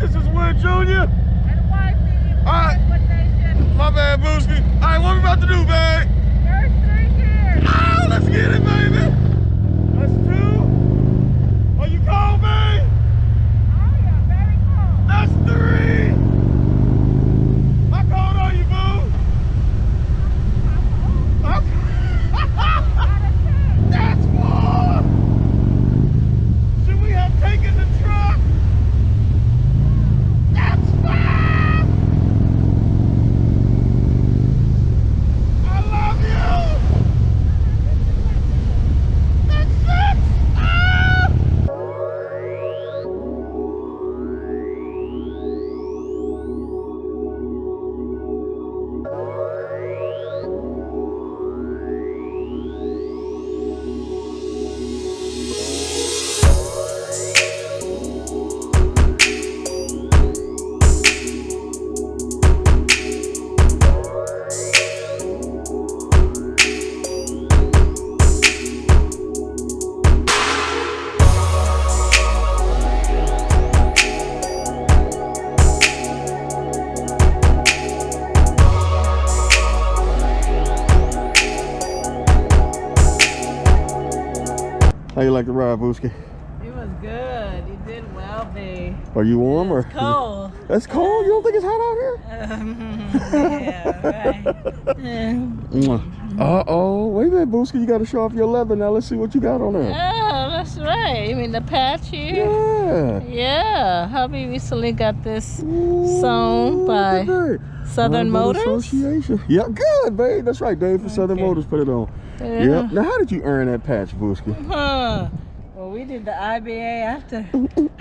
This is Wood Jr. And wifey. All right. What nation? My bad, Booski. All right, what we about to do, babe? First 3 years. Oh, let's get it, baby. That's 2. Are you cold, babe? Oh yeah, very cold. That's 3. How cold are you, boo? That's 4. Should we have taken the truck? That's 5. I love you. That's 6. Ah! How you like the ride, Booski? It was good. You did well, babe. Are you warm or? It's cold. That's cold? You don't think it's hot out here? Yeah, right. Uh-oh. Wait a minute, Booski. You got to show off your leather. Now let's see what you got on there. Oh, that's right. You mean the patch here? Yeah. Yeah. Hubby recently got this sewn by Southern Motors. Association. Yeah, good, babe. That's right. Dave for Southern Okay. Motors put it on. Yeah. Yep. Now, how did you earn that patch, Booski? Huh. Well, we did the IBA after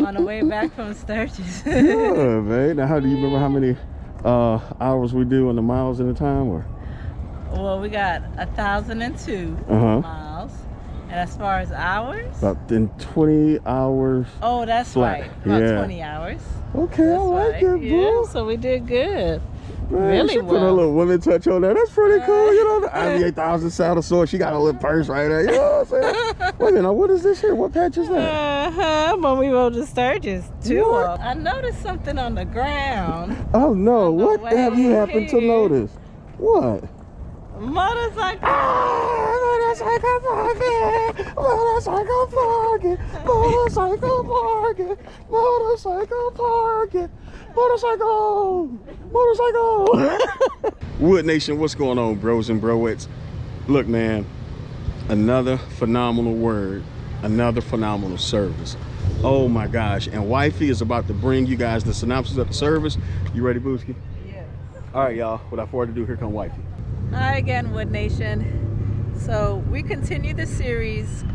on the way back from Sturgis. Good, babe. Now, how do you remember how many hours we do on the miles at a time? Or? Well, we got 1,002 Uh-huh. miles. And as far as hours? About in 20 hours. Oh, that's flat. right. About Yeah. 20 hours. Okay, That's I like right. it, boo. Yeah, so we did good. Man, Really she put a well. little woman touch on that. That's pretty cool, you know. The IB 8000 saddle sword. She got a little purse right there. You know what I'm saying? Wait a minute, what is this here? What patch is that? When we rode the Sturgis, too. What? I noticed something on the ground. Oh no! On the What have you way happened to here. notice? What? Motorcycle. Motorcycle parking! Motorcycle parking! Motorcycle parking! Motorcycle parking! Motorcycle! Motorcycle! Wood Nation, what's going on, bros and broettes? Look, man, another phenomenal word, another phenomenal service. Oh my gosh! And Wifey is about to bring you guys the synopsis of the service. You ready, Booski? Yes. All right, y'all. Without further ado, here come Wifey. Hi again, Wood Nation. So we continue the series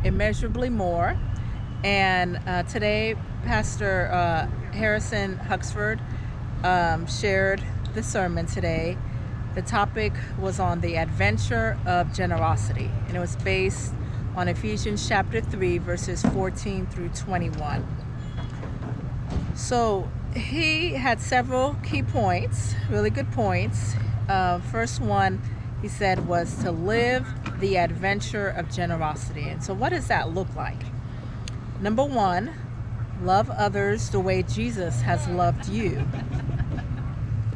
Immeasurably More, and today Pastor Harrison Huxford shared the sermon today. The topic was on the adventure of generosity, and it was based on Ephesians chapter 3 verses 14 through 21. So he had several key points, really good points. First one, he said, was to live the adventure of generosity. And so what does that look like? Number 1, love others the way Jesus has loved you.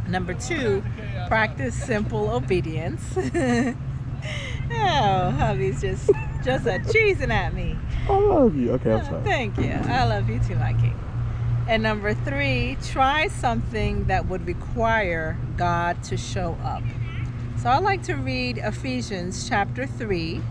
Number 2, practice simple obedience. Oh, hubby's just cheesing at me. I love you. Okay, I'm sorry. Thank you. I love you too, my king. And number 3, try something that would require God to show up. So I like to read Ephesians chapter 3,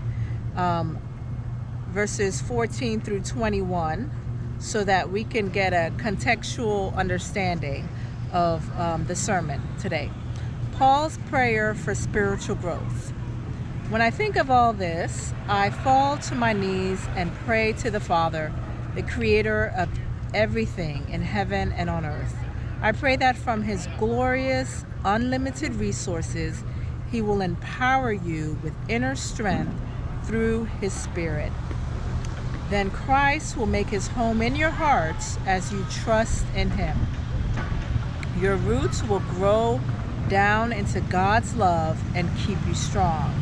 verses 14 through 21, so that we can get a contextual understanding of the sermon today. Paul's prayer for spiritual growth. When I think of all this, I fall to my knees and pray to the Father, the creator of everything in heaven and on earth. I pray that from his glorious, unlimited resources, he will empower you with inner strength through his Spirit. Then Christ will make his home in your hearts as you trust in him. Your roots will grow down into God's love and keep you strong.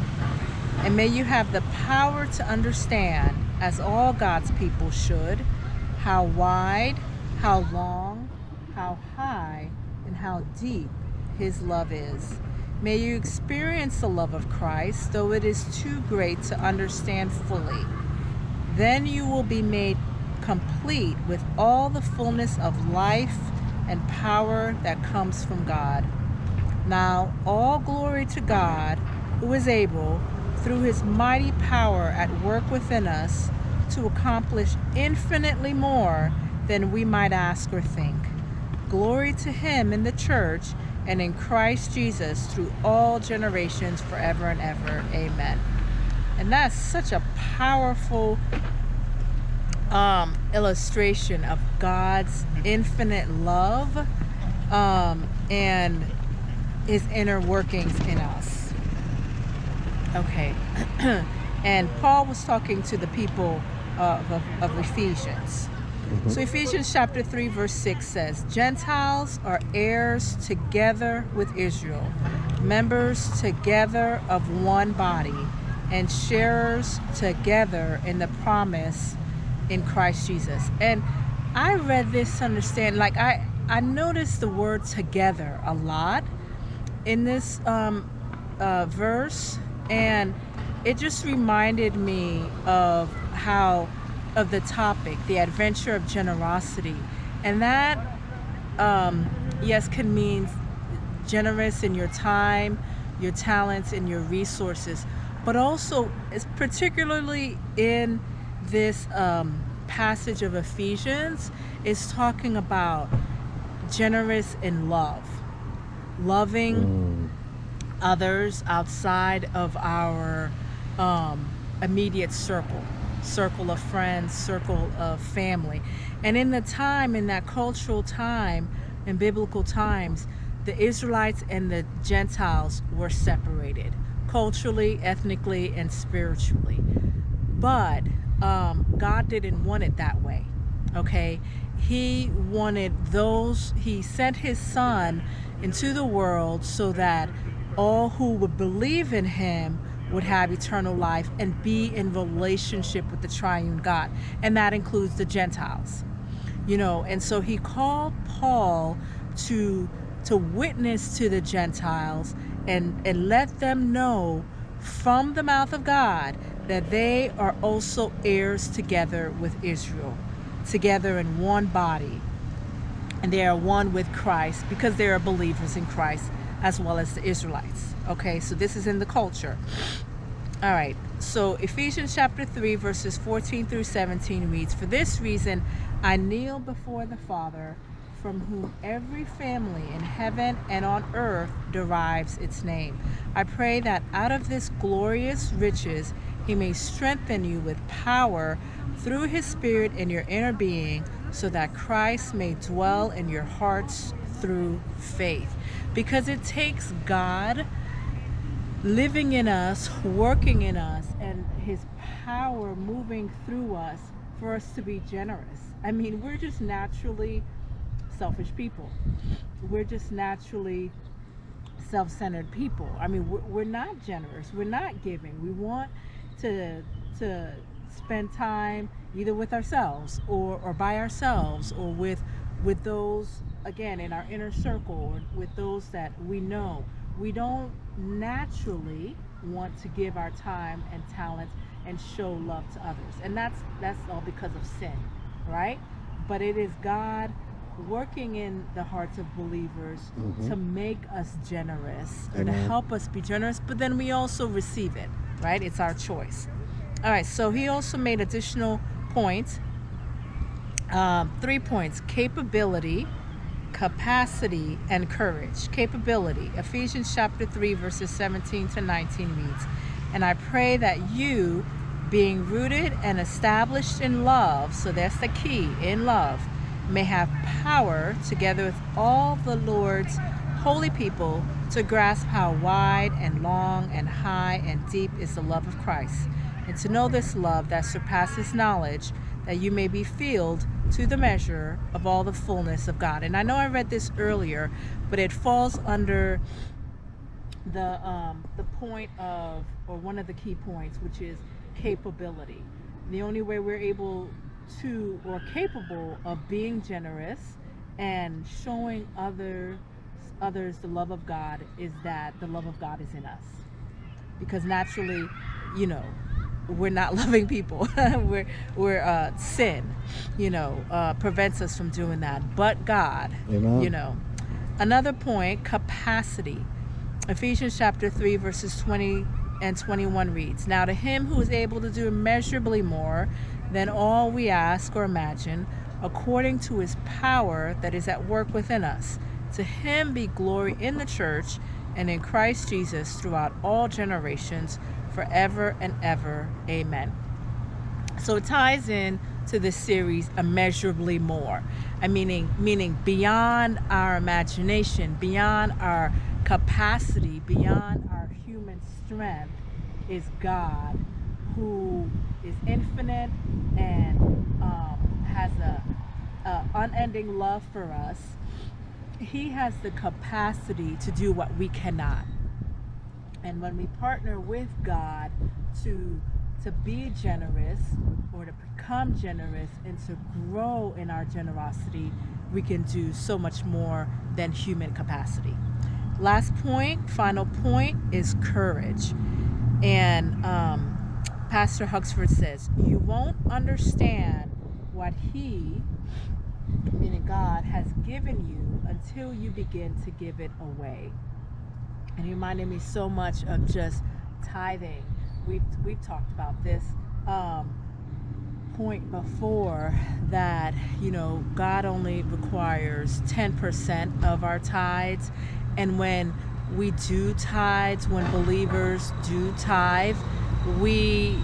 And may you have the power to understand, as all God's people should, how wide, how long, how high and how deep his love is. May you experience the love of Christ, though it is too great to understand fully. Then you will be made complete with all the fullness of life and power that comes from God. Now, all glory to God, who is able, through his mighty power at work within us, to accomplish infinitely more than we might ask or think. Glory to him in the church and in Christ Jesus through all generations, forever and ever. Amen. And that's such a powerful illustration of God's infinite love and his inner workings in us. Okay. And Paul was talking to the people of Ephesians. So Ephesians chapter 3 verse 6 says, Gentiles are heirs together with Israel, members together of one body, and sharers together in the promise in Christ Jesus. And I read this to understand, like I noticed the word together a lot in this verse, and it just reminded me of the topic, the adventure of generosity. And that, yes, can mean generous in your time, your talents, and your resources, but also, is particularly in this passage of Ephesians, is talking about generous in love, loving others outside of our immediate circle of friends, circle of family. And in that cultural time, in biblical times, the Israelites and the Gentiles were separated culturally, ethnically, and spiritually. But God didn't want it that way. Okay? He sent his son into the world so that all who would believe in him would have eternal life and be in relationship with the triune God. And that includes the Gentiles. And so he called Paul to witness to the Gentiles and let them know from the mouth of God that they are also heirs together with Israel, together in one body. And they are one with Christ because they are believers in Christ as well as the Israelites. Okay, so this is in the culture. All right, so Ephesians chapter 3 verses 14 through 17 reads, For this reason I kneel before the Father, from whom every family in heaven and on earth derives its name. I pray that out of this glorious riches he may strengthen you with power through his Spirit in your inner being, so that Christ may dwell in your hearts through faith. Because it takes God living in us, working in us, and his power moving through us for us to be generous. I mean, we're just naturally selfish people. We're just naturally self-centered people. I mean, we're not generous. We're not giving. We want to spend time either with ourselves or by ourselves or with those, again, in our inner circle, or with those that we know. We don't naturally want to give our time and talents and show love to others. And that's all because of sin, right? But it is God working in the hearts of believers to make us generous, and to help us be generous, but then we also receive it, right? It's our choice. All right, so he also made additional points, 3 points: capability, capacity, and courage. Capability, Ephesians chapter 3 verses 17 to 19 reads, And I pray that you, being rooted and established in love, so that's the key, in love, may have power, together with all the Lord's holy people, to grasp how wide and long and high and deep is the love of Christ, and to know this love that surpasses knowledge, that you may be filled to the measure of all the fullness of God. And I know I read this earlier, but it falls under the point of, or one of the key points, which is capability. The only way we're able to, or capable of being generous and showing others the love of God is that the love of God is in us. Because naturally, you know, we're not loving people. we're sin, you know, prevents us from doing that. But God, Amen. you know. Another point, capacity. Ephesians chapter 3 verses 20 and 21 reads, "Now to him who is able to do immeasurably more than all we ask or imagine, according to his power that is at work within us, to him be glory in the church and in Christ Jesus throughout all generations, forever and ever. Amen." So it ties in to this series, immeasurably more. Meaning beyond our imagination, beyond our capacity, beyond our human strength is God, who is infinite and has a unending love for us. He has the capacity to do what we cannot. And when we partner with God to be generous, or to become generous and to grow in our generosity, we can do so much more than human capacity. Last point, final point, is courage. And Pastor Huxford says, "You won't understand what he," meaning God, "has given you until you begin to give it away." And he reminded me so much of just tithing. We've talked about this point before, that, you know, God only requires 10% of our tithes. And when we do tithes, when believers do tithe, we're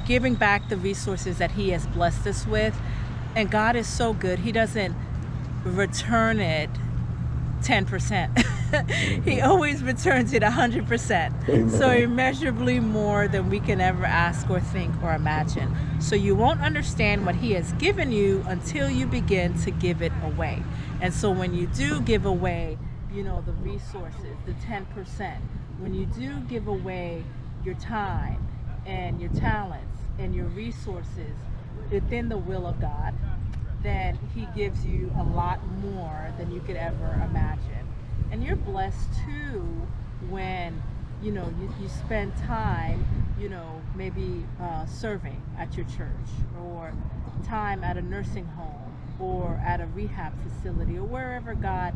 giving back the resources that he has blessed us with. And God is so good. He doesn't return it 10%. He always returns it 100%. Amen. So immeasurably more than we can ever ask or think or imagine. So you won't understand what he has given you until you begin to give it away. And so when you do give away, you know, the resources, the 10%, when you do give away your time and your talents and your resources within the will of God, then he gives you a lot more than you could ever imagine. And you're blessed too when, you know, you spend time, you know, maybe serving at your church, or time at a nursing home, or at a rehab facility, or wherever God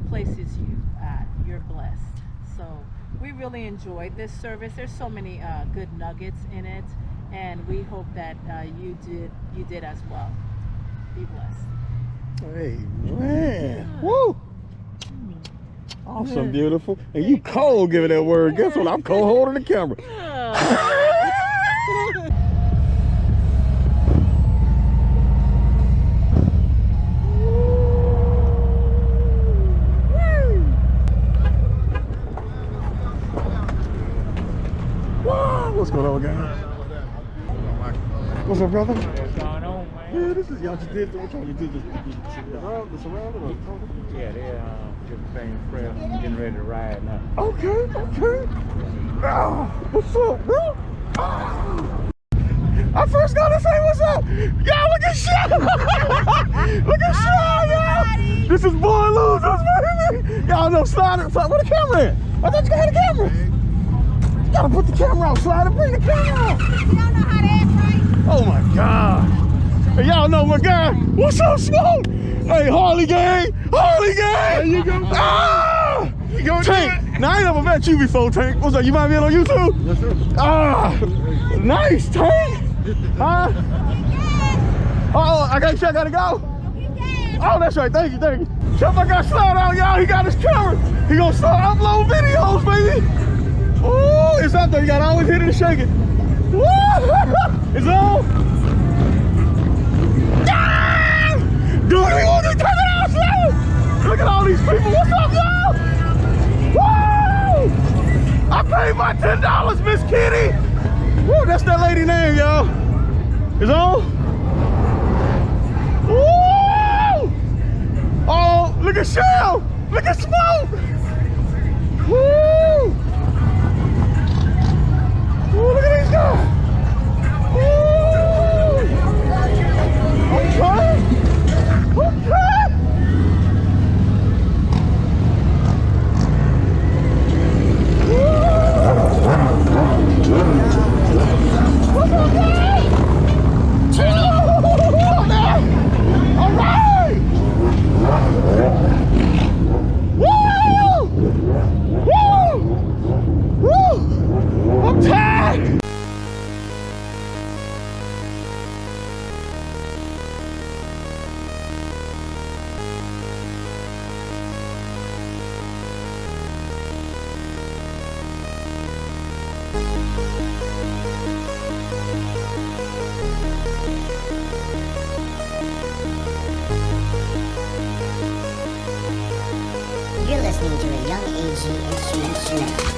places you at. You're blessed. So we really enjoyed this service. There's so many good nuggets in it, and we hope that you did as well. Be blessed. Amen. Woo! Awesome, beautiful. And you cold giving that word. Guess what? I'm cold holding the camera. What's going on, guys? What's up, brother? What's going on, man? Yeah, this is y'all just did. What y'all did? The surround or Yeah, they're just saying prayer, getting ready to ride now. okay. Oh, what's up, bro? Oh. I first gotta say what's up. Y'all look at Sean. Look at Sean, y'all. This is Boy Losers, baby. Y'all know slide it. Where the camera at? I thought you had a camera. You gotta put the camera out, slide it, bring the camera out. You don't know how to act right. Oh my God. Hey, y'all know my guy. What's up, Smoke? Hey, Harley gang. There you go. Ah! You go, Tank. Now, I ain't never met you before, Tank. What's up? You might be on YouTube? Yes, sir. Ah, nice, Tank. Huh? Oh, I gotta go. Oh, that's right. Thank you. Check my guy Slide out, y'all. He got his camera. He gonna start uploading videos, baby. Oh, it's up there. You gotta always hit it and shake it. Woo! It's on. Ah! Dude, we want to turn it out slow. Look at all these people. What's up, y'all? Woo! I paid my $10, Miss Kitty. Woo, that's that lady name, y'all. It's on. Woo! Oh, look at Shell. Look at Smoke. Woo! Woo, look at these guys. Woo! I'm trying. listening to a Young AG Instruments Unit.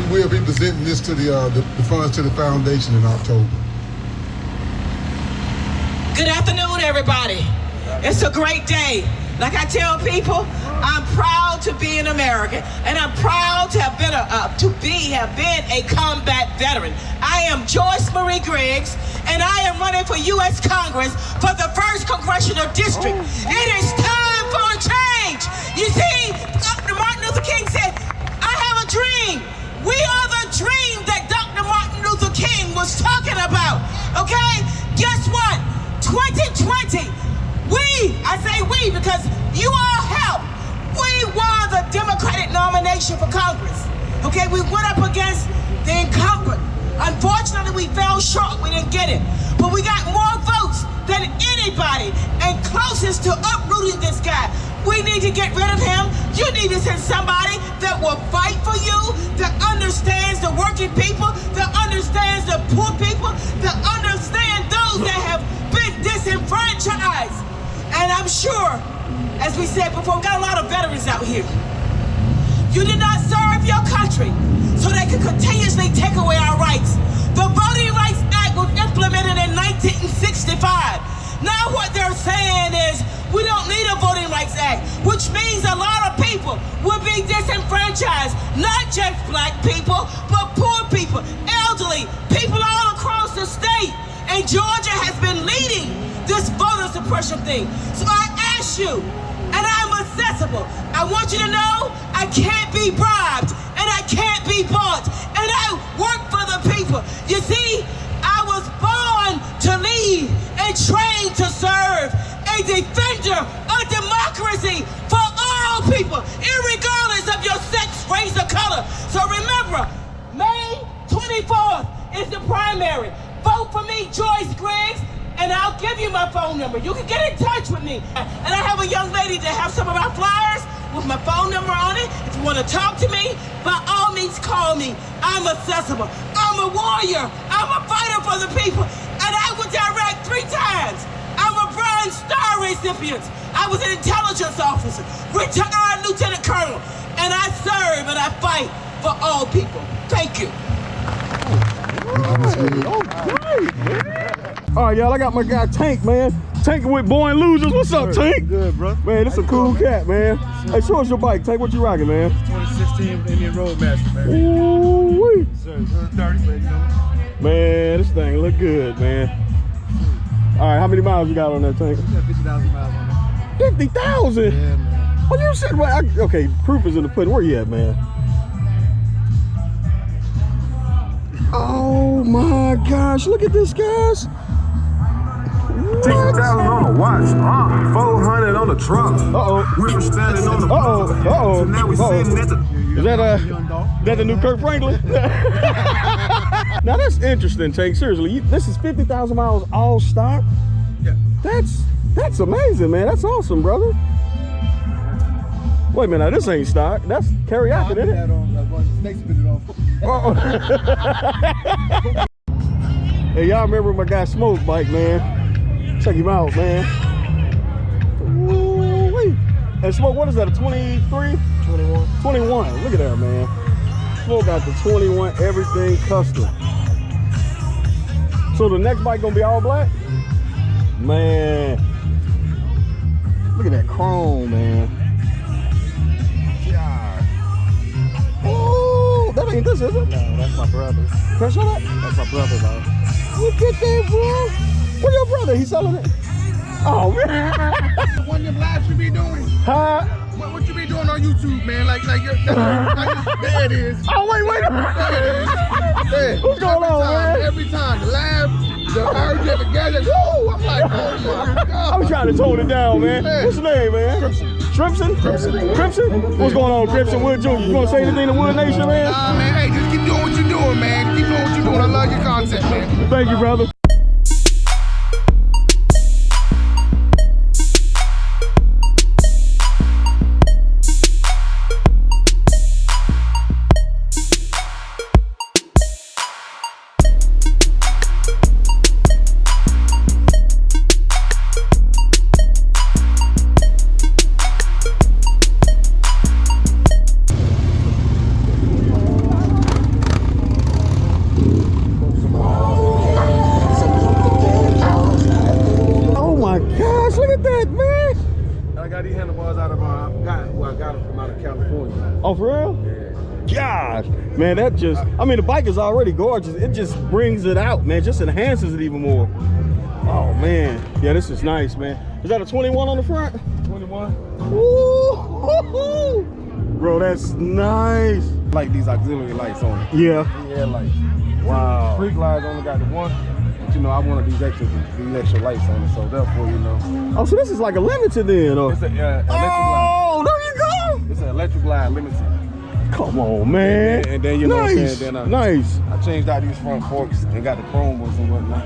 We'll be presenting this to the funds to the foundation in October. Good afternoon, everybody. It's a great day. Like I tell people, I'm proud to be an American, and I'm proud to have been a combat veteran. I am Joyce Marie Griggs, and I am running for U.S. Congress for the 1st Congressional District. It is time for a change. You see, Dr. Martin Luther King said, "I have a dream." We are the dream that Dr. Martin Luther King was talking about, okay? Guess what? 2020, I say we because you all helped. We won the Democratic nomination for Congress, okay? We went up against the incumbent. Unfortunately, we fell short. We didn't get it. But we got more votes than anybody, and closest to uprooting this guy. We need to get rid of him. You need to send somebody that will fight for you, that understands the working people, that understands the poor people, that understands those that have been disenfranchised. And I'm sure, as we said before, we got a lot of veterans out here. You did not serve your country so they could continuously take away our rights. The Voting Rights Act was implemented in 1965. Now what they're saying is, we don't need a Voting Rights Act, which means a lot of people will be disenfranchised. Not just black people, but poor people, elderly, people all across the state. And Georgia has been leading this voter suppression thing. So I ask you, and I'm accessible, I want you to know I can't be bribed, and I can't be bought, and I work for the people. You see, I was born to lead and trained to serve, a defender of democracy for all people, irregardless of your sex, race, or color. So remember, May 24th is the primary. Vote for me, Joyce Griggs, and I'll give you my phone number. You can get in touch with me. And I have a young lady that has some of our flyers with my phone number on it. If you want to talk to me, by all means call me. I'm accessible. I'm a warrior. I'm a fighter for the people. And I was direct 3 times. I'm a Bronze Star recipient. I was an intelligence officer, retired lieutenant colonel, and I serve and I fight for all people. Thank you. All right, y'all, I got my guy Tank, man. Tank with Born Losers. What's up, Tank? Good, bro. Man, this is a cool cat, man. Hey, show us your bike, Tank. What you rocking, man? 2016 Indian Roadmaster, man. Ooh-wee. Sir, 130, but you know. Man, this thing look good, man. All right, how many miles you got on that Tank? We got 50,000 miles on there. 50,000? Yeah, man. Oh, you said, well, okay, proof is in the pudding. Where you at, man? Oh my gosh, look at this, guys. 60,000 on the watch, 400 on the truck. We were standing on the So now we sitting at the. Is that the new Kirk Franklin? Now that's interesting, Tank. Seriously, this is 50,000 miles all stock. Yeah. That's amazing, man. That's awesome, brother. Wait a minute, now, this ain't stock. That's karaoke, isn't it? Snakes spit it off. Hey, y'all remember my guy Smoke bike, man? Check him out, man. Ooh-wee. And Smoke, what is that, a 23? 21. 21. Look at that, man. Smoke got the 21, everything custom. So the next bike gonna be all black? Man. Look at that chrome, man. God. Oh, that ain't this, is it? No, that's my brother's. Can I show that? That's my brother's, man. Look at that, bro. Where your brother? He's selling it? Oh, man. One of them lives you be doing? Huh? What you be doing on YouTube, man? Like there it is. Oh, wait. There it is. There. What's going on, man? Every time. The live, the urgent, the gadget. Woo! I'm like, oh my God. I'm trying to tone it down, man. What's your name, man? Crimson. Crimson? What's going on, Crimson? Wood Jr.? You want to say anything to Wood Nation, man? Nah, man. Hey, just keep doing what you're doing, man. Keep doing what you're doing. I love your content, man. Thank you, brother. Oh, for real? Yeah. Gosh, man, that just, I mean, the bike is already gorgeous. It just brings it out, man. Just enhances it even more. Oh, man. Yeah, this is nice, man. Is that a 21 on the front? 21. Ooh. Bro, that's nice. Like these auxiliary lights on it. Yeah. Yeah, like, wow. Freak lights only got the one. But you know, I wanted these extra lights on it, so therefore, you know. Oh, so this is like a limited then, or? It's an electric glide. Oh, there you go. It's an electric glide limited. Come on, man. And then you know nice. what I'm saying? Then Nice. I changed out these front forks and got the chrome ones and whatnot.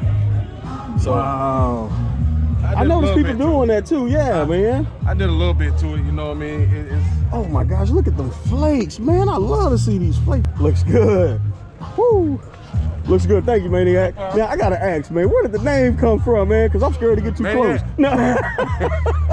So wow. I did a noticed little people bit doing that too. Yeah, man. I did a little bit to it, you know what I mean? It's Oh my gosh, look at them flakes, man. I love to see these flakes. Looks good. Woo. Looks good. Thank you, Maniac. Now, I gotta ask, man, where did the name come from, man? Because I'm scared to get too Maniac. close. No.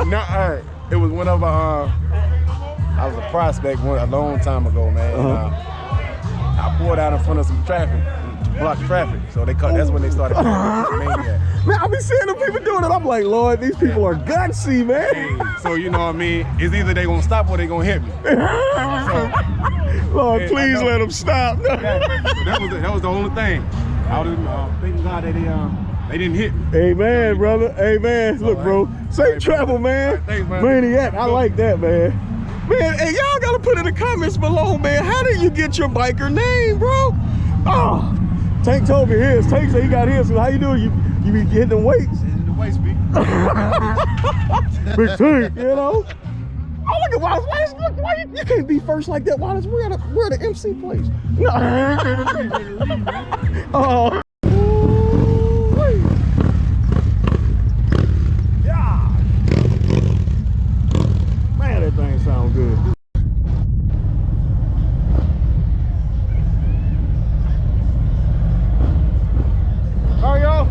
no, it was whenever I was a prospect a long time ago, man. And, I pulled out in front of some traffic to block traffic. So that's when they started calling me Maniac. Man, I be seeing them people doing it. I'm like, Lord, these people are gutsy, man. Hey, so you know what I mean? It's either they gonna stop or they gonna hit me. Lord, Hey, please let them stop. So that was the only thing. I was thanking God that they didn't hit me. Amen, brother. Amen. Look, bro, safe travel, man. Thanks, man. Maniac, I like that, man. Man, hey, y'all gotta put in the comments below, man. How did you get your biker name, bro? Oh, Tank told me his. Tank said he got his. So how you doing? You be hitting the weights? Hitting the waist, big. Big Tank, you know? Oh, look at Wallace. Why you can't be first like that, Wallace? We're at the MC place. No. Oh. Yeah. Man, that thing sounds good. All right, y'all.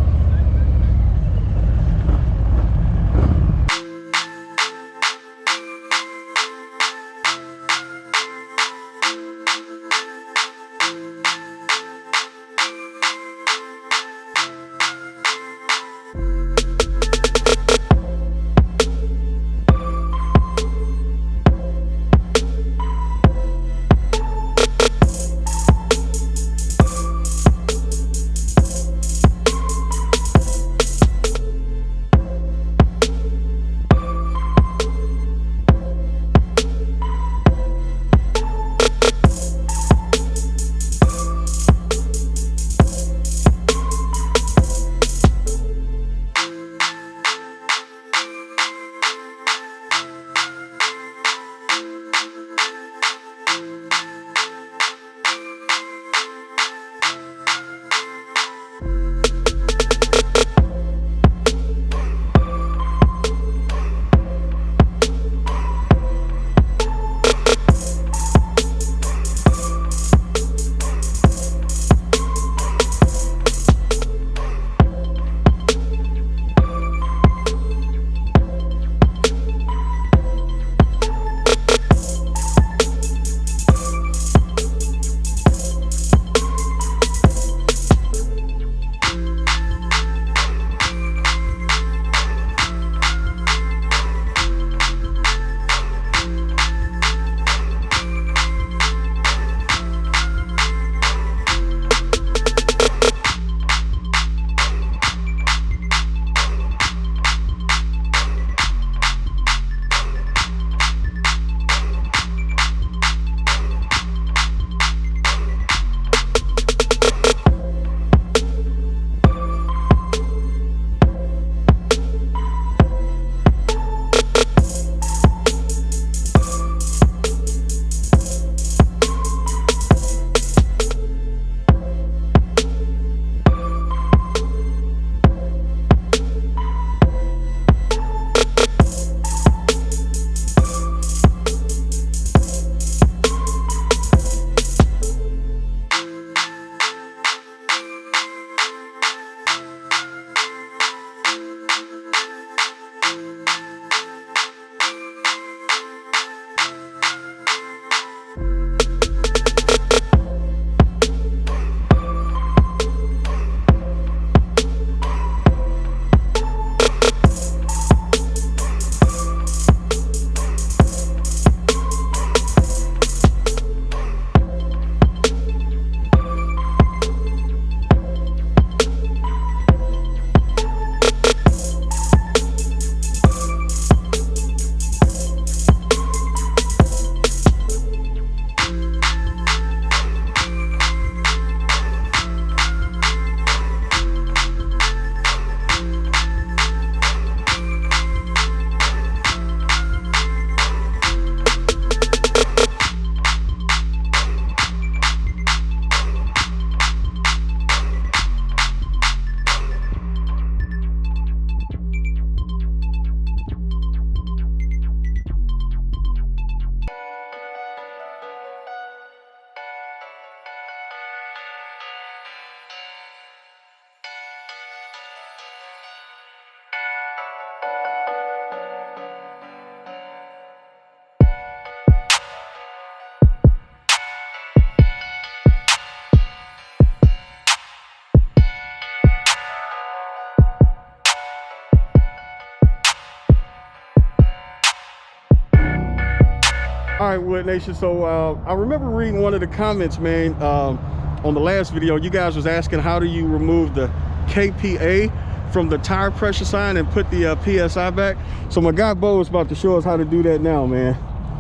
All right, Wood Nation. So I remember reading one of the comments, man, on the last video. You guys was asking how do you remove the KPA from the tire pressure sign and put the PSI back. So my guy Bo is about to show us how to do that now, man.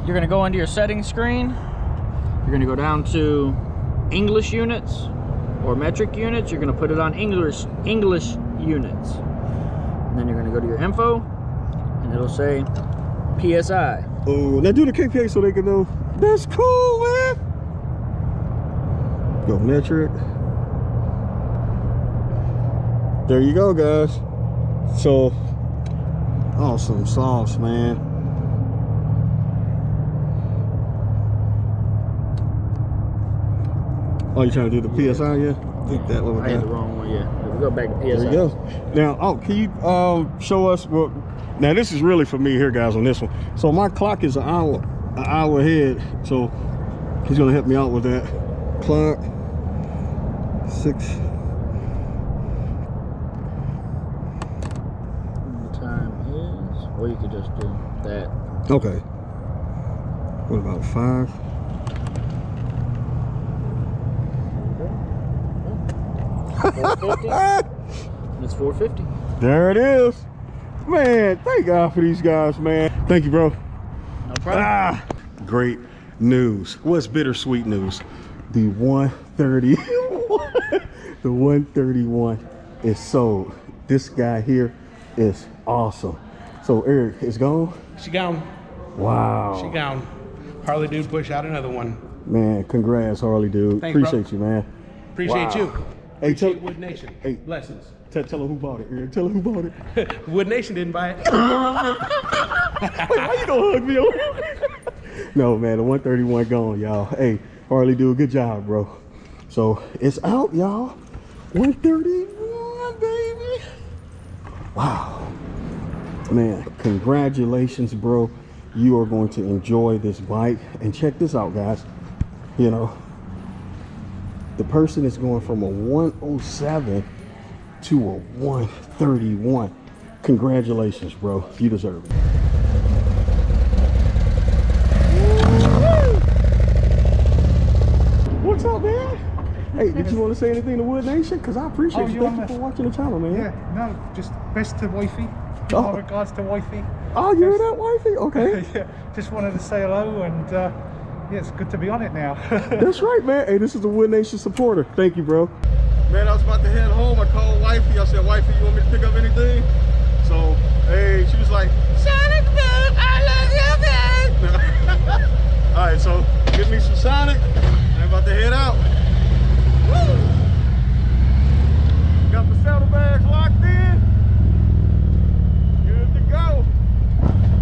You're gonna go into your settings screen. You're gonna go down to English units or metric units. You're gonna put it on English units. And then you're gonna go to your info and it'll say PSI. Oh, now do the KPA so they can know. That's cool, man. Go metric. There you go, guys. So awesome sauce, man. Oh, you trying to do the PSI? Yeah, I think that one. I had the wrong one. Yeah, we go back to PSI. There you go. Now, oh, can you show us what? Now this is really for me here, guys, on this one. So my clock is an hour ahead. So he's gonna help me out with that. Clock 6. The time is, or you could just do that. Okay. What about 5? It's 450. There it is. Man, thank God for these guys, man. Thank you, bro. No problem. Great news. What's bittersweet news? The 131, the 131 is sold. This guy here is awesome. So Eric, it's gone? She gone. Wow. She gone. Harley dude push out another one. Man, congrats, Harley dude. Thanks, appreciate you, man. Appreciate you. Hey, Appreciate Wood Nation. Hey, blessings. Tell her who bought it, Eric. Tell her who bought it. Wood Nation didn't buy it. Wait, why you gonna hug me? No, man, the 131 gone, y'all. Hey, Harley dude, good job, bro. So it's out, y'all. 131, baby. Wow. Man, congratulations, bro. You are going to enjoy this bike. And check this out, guys. You know, the person is going from a 107 to a 131. Congratulations, bro. You deserve it. What's up, man? Hey, did you want to say anything to Wood Nation? Because I appreciate you. Thank you for watching the channel, man. Yeah, no, just best to wifey. Give my regards to wifey. Oh, you're that wifey? Okay. Yeah, just wanted to say hello and yeah, it's good to be on it now. That's right, man. Hey, this is a Wood Nation supporter. Thank you, bro. Man, I was about to head home. I called wifey. I said, wifey, you want me to pick up anything? So, hey, she was like, Sonic Boom, I love you, man. All right, so give me some Sonic. I'm about to head out. Woo! Got the saddlebags locked in. Good to go.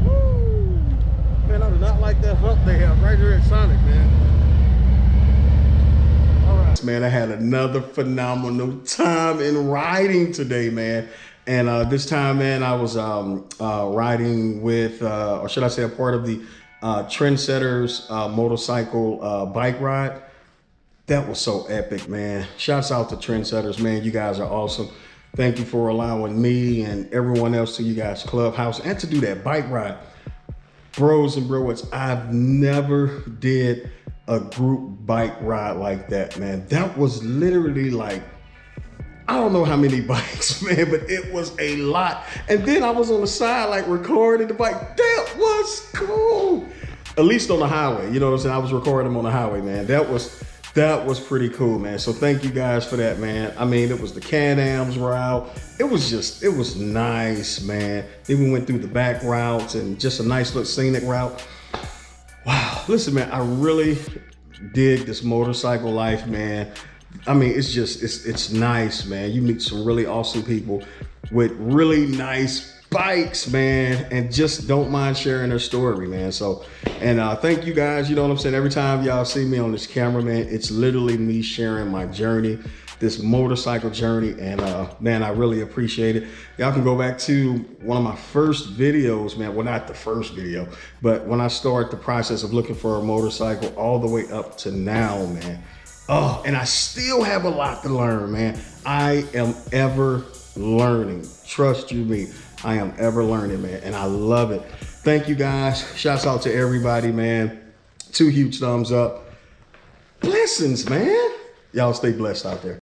Woo! Man, I do not like that hump they have right here at Sonic, man. All right. Man, I had another phenomenal time in riding today, man. And this time, man, I was riding with, or should I say a part of the Trendsetters motorcycle bike ride. That was so epic, man. Shouts out to Trendsetters, man. You guys are awesome. Thank you for allowing me and everyone else to you guys clubhouse and to do that bike ride. Bros and broettes, I've never did a group bike ride like that, man. That was literally like, I don't know how many bikes, man, but it was a lot. And then I was on the side, like recording the bike. That was cool. At least on the highway, you know what I'm saying? I was recording them on the highway, man. That was pretty cool, man. So thank you guys for that, man. I mean, it was the Can-Ams route. It was nice, man. Then we went through the back routes and just a nice little scenic route. Wow, listen, man, I really dig this motorcycle life, man. I mean, it's nice, man. You meet some really awesome people with really nice bikes, man, and just don't mind sharing their story, man. So, and thank you guys. You know what I'm saying? Every time y'all see me on this camera, man, it's literally me sharing my journey, this motorcycle journey, and man, I really appreciate it. Y'all can go back to one of my first videos, man. Well, not the first video, but when I started the process of looking for a motorcycle all the way up to now, man. Oh, and I still have a lot to learn, man. I am ever learning. Trust you me. I am ever learning, man, and I love it. Thank you guys. Shouts out to everybody, man. 2 huge thumbs up. Blessings, man. Y'all stay blessed out there.